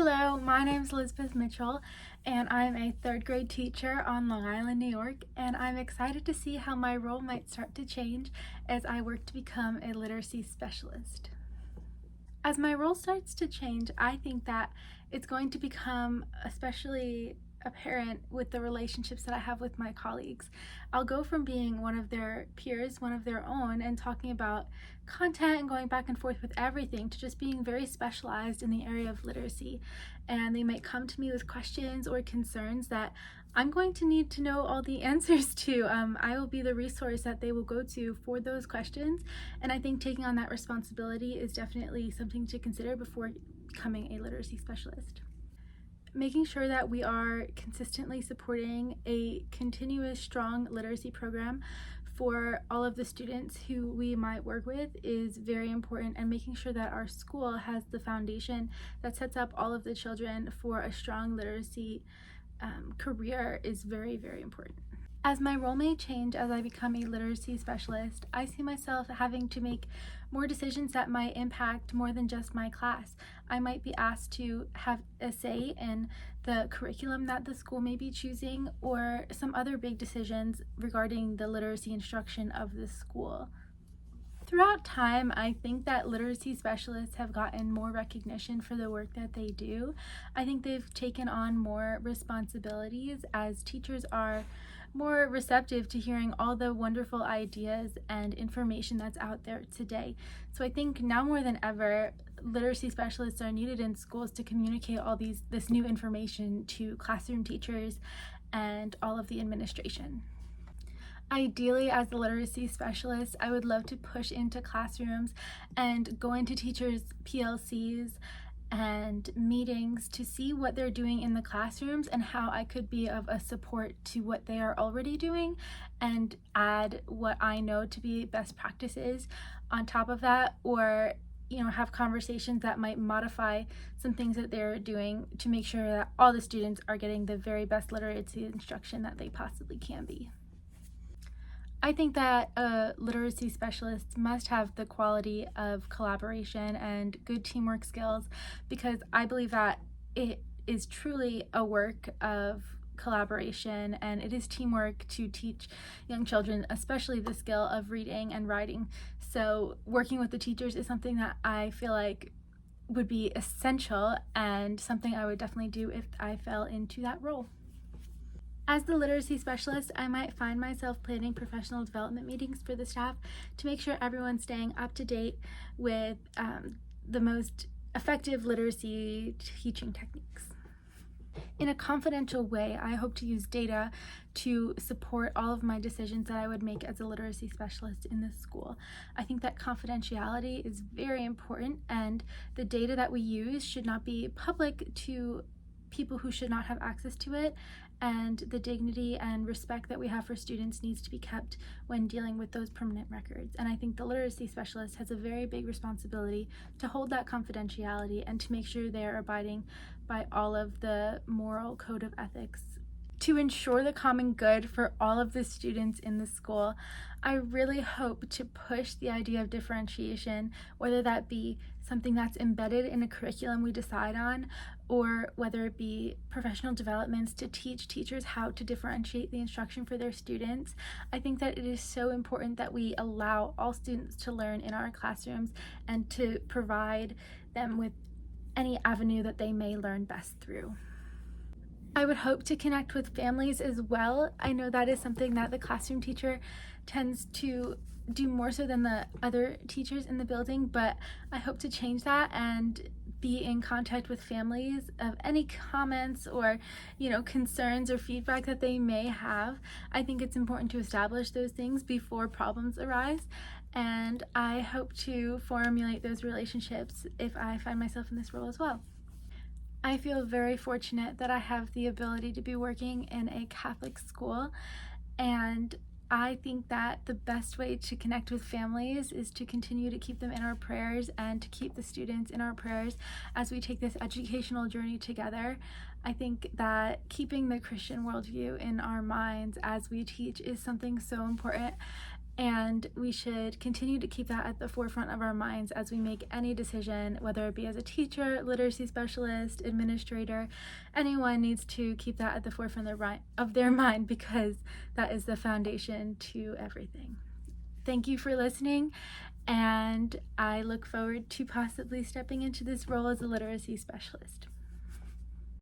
Hello, my name is Elizabeth Mitchell, and I'm a third grade teacher on Long Island, New York, and I'm excited to see how my role might start to change as I work to become a literacy specialist. As my role starts to change, I think that it's going to become especially apparent with the relationships that I have with my colleagues. I'll go from being one of their peers, one of their own, and talking about content and going back and forth with everything to just being very specialized in the area of literacy. And they might come to me with questions or concerns that I'm going to need to know all the answers to. I will be the resource that they will go to for those questions, and I think taking on that responsibility is definitely something to consider before becoming a literacy specialist. Making sure that we are consistently supporting a continuous strong literacy program for all of the students who we might work with is very important, and making sure that our school has the foundation that sets up all of the children for a strong literacy career is very, very important. As my role may change as I become a literacy specialist, I see myself having to make more decisions that might impact more than just my class. I might be asked to have a say in the curriculum that the school may be choosing, or some other big decisions regarding the literacy instruction of the school. Throughout time, I think that literacy specialists have gotten more recognition for the work that they do. I think they've taken on more responsibilities as teachers are more receptive to hearing all the wonderful ideas and information that's out there today. So I think now more than ever, literacy specialists are needed in schools to communicate all this new information to classroom teachers and all of the administration. Ideally, as a literacy specialist, I would love to push into classrooms and go into teachers' PLCs and meetings to see what they're doing in the classrooms and how I could be of a support to what they are already doing, and add what I know to be best practices on top of that, or have conversations that might modify some things that they're doing to make sure that all the students are getting the very best literacy instruction that they possibly can be. I think that a literacy specialist must have the quality of collaboration and good teamwork skills, because I believe that it is truly a work of collaboration, and it is teamwork to teach young children, especially the skill of reading and writing. So working with the teachers is something that I feel like would be essential, and something I would definitely do if I fell into that role. As the literacy specialist, I might find myself planning professional development meetings for the staff to make sure everyone's staying up to date with the most effective literacy teaching techniques. In a confidential way, I hope to use data to support all of my decisions that I would make as a literacy specialist in this school. I think that confidentiality is very important, and the data that we use should not be public to people who should not have access to it, and the dignity and respect that we have for students needs to be kept when dealing with those permanent records. And I think the literacy specialist has a very big responsibility to hold that confidentiality and to make sure they are abiding by all of the moral code of ethics. To ensure the common good for all of the students in the school, I really hope to push the idea of differentiation, whether that be something that's embedded in a curriculum we decide on, or whether it be professional developments to teach teachers how to differentiate the instruction for their students. I think that it is so important that we allow all students to learn in our classrooms and to provide them with any avenue that they may learn best through. I would hope to connect with families as well. I know that is something that the classroom teacher tends to do more so than the other teachers in the building, but I hope to change that and be in contact with families of any comments or concerns or feedback that they may have. I think it's important to establish those things before problems arise, and I hope to formulate those relationships if I find myself in this role as well. I feel very fortunate that I have the ability to be working in a Catholic school, and I think that the best way to connect with families is to continue to keep them in our prayers and to keep the students in our prayers as we take this educational journey together. I think that keeping the Christian worldview in our minds as we teach is something so important, And we should continue to keep that at the forefront of our minds as we make any decision, whether it be as a teacher, literacy specialist, administrator. Anyone needs to keep that at the forefront of their mind, because that is the foundation to everything. Thank you for listening, and I look forward to possibly stepping into this role as a literacy specialist.